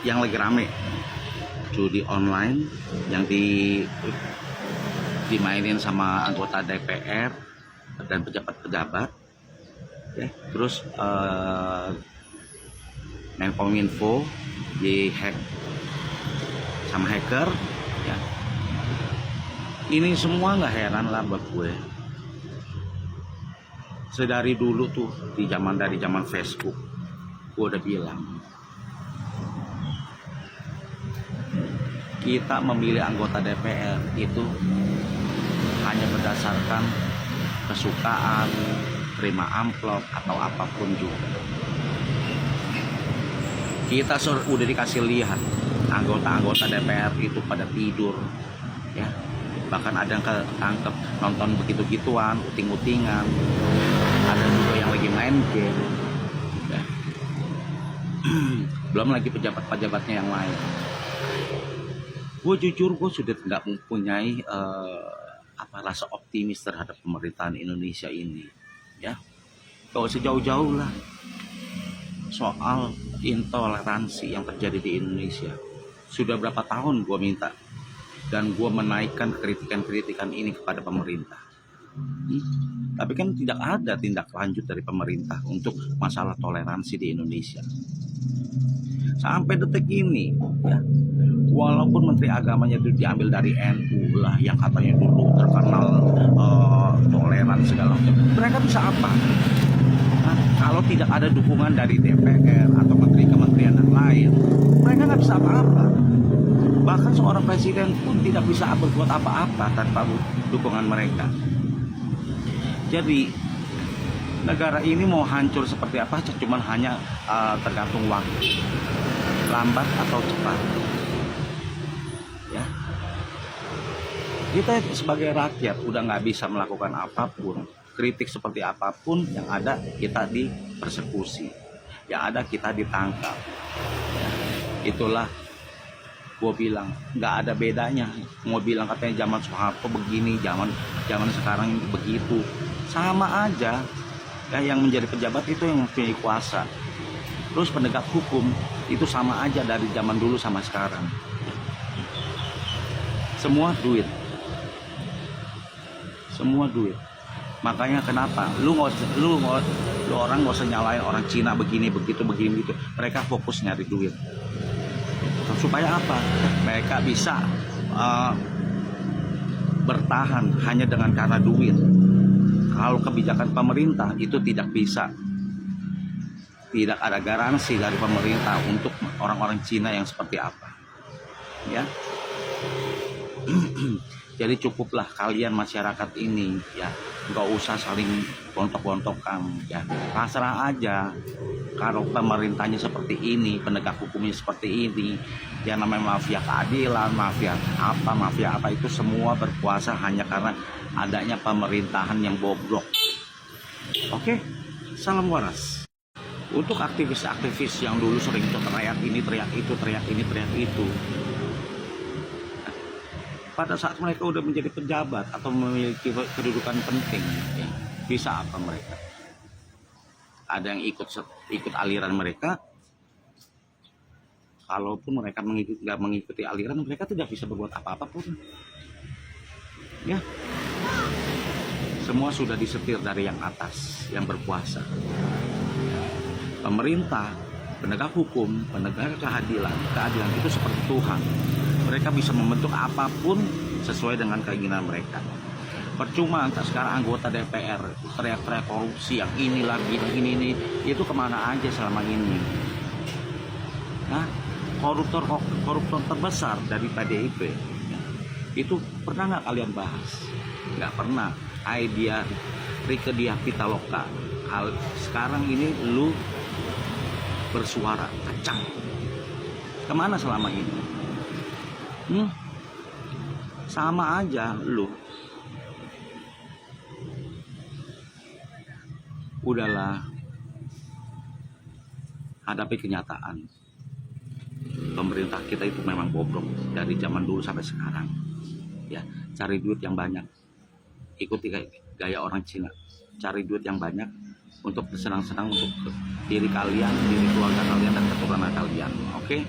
yang lagi rame, judi online yang dimainin sama anggota DPR dan pejabat-pejabat, ya. Terus Menkominfo dihack sama hacker, ya. Ini semua nggak heran lah buat gue. Sedari dulu tuh dari zaman Facebook, gue udah bilang kita memilih anggota DPR itu hanya berdasarkan kesukaan, terima amplop atau apapun juga. Kita udah dikasih lihat anggota-anggota DPR itu pada tidur, ya. Bahkan ada yang ketangkep nonton begitu-gituan, uting-utingan. Ada juga yang lagi main game, ya. Belum lagi pejabat-pejabatnya yang lain. Gue jujur, gue sudah tidak mempunyai rasa optimis terhadap pemerintahan Indonesia ini, ya. Gak usah jauh-jauh lah soal intoleransi yang terjadi di Indonesia. Sudah berapa tahun gue minta dan gue menaikkan kritikan-kritikan ini kepada pemerintah. Tapi kan tidak ada tindak lanjut dari pemerintah untuk masalah toleransi di Indonesia. Sampai detik ini, ya, walaupun Menteri Agamanya itu diambil dari NU lah, yang katanya dulu terkenal toleran segala macam, mereka bisa apa? Nah, kalau tidak ada dukungan dari DPR atau kementerian yang lain, mereka nggak bisa apa-apa. Bahkan seorang presiden pun tidak bisa berbuat apa-apa tanpa dukungan mereka. Jadi negara ini mau hancur seperti apa cuman hanya tergantung waktu, lambat atau cepat, ya. Kita sebagai rakyat udah nggak bisa melakukan apapun, kritik seperti apapun yang ada kita dipersekusi, yang ada kita ditangkap, ya. Itulah gue bilang nggak ada bedanya. Mau bilang katanya zaman Soeharto begini, zaman sekarang ini begitu, sama aja. Ya, yang menjadi pejabat itu yang mempunyai kuasa. Terus penegak hukum itu sama aja dari zaman dulu sama sekarang. Semua duit. Makanya kenapa lu orang nggak usah nyalain orang Cina begini begitu. Mereka fokus nyari duit. Supaya apa? Mereka bisa bertahan hanya dengan karena duit. Kalau kebijakan pemerintah itu tidak bisa. Tidak ada garansi dari pemerintah untuk orang-orang Cina yang seperti apa, ya. Jadi cukuplah kalian masyarakat ini, ya, nggak usah saling gontok-gontokan, ya. Pasrah aja. Kalau pemerintahnya seperti ini, penegak hukumnya seperti ini, yang namanya mafia keadilan, mafia apa itu semua berkuasa hanya karena adanya pemerintahan yang bobrok. Oke, salam waras. Untuk aktivis-aktivis yang dulu sering teriak ini, teriak itu, pada saat mereka udah menjadi pejabat atau memiliki kedudukan penting, ya, bisa apa mereka? Ada yang ikut aliran mereka. Kalaupun mereka nggak mengikuti aliran, mereka tidak bisa berbuat apa-apa pun, ya. Semua sudah disetir dari yang atas, yang berkuasa. Pemerintah, penegak hukum, penegak keadilan itu seperti Tuhan. Mereka bisa membentuk apapun sesuai dengan keinginan mereka. Percuma entah sekarang anggota DPR teriak-teriak korupsi yang ini lagi, ini itu kemana aja selama ini? Nah, koruptor terbesar dari PDIP, itu pernah nggak kalian bahas? Nggak pernah. Rieke Diah Pitaloka. Sekarang ini lu bersuara kacang. Kemana selama ini? Sama aja lu. Udahlah, hadapi kenyataan. Pemerintah kita itu memang bobrok dari zaman dulu sampai sekarang, ya. Cari duit yang banyak, ikuti gaya orang Cina, cari duit yang banyak untuk bersenang-senang untuk diri kalian, diri keluarga kalian dan keturunan kalian. Oke?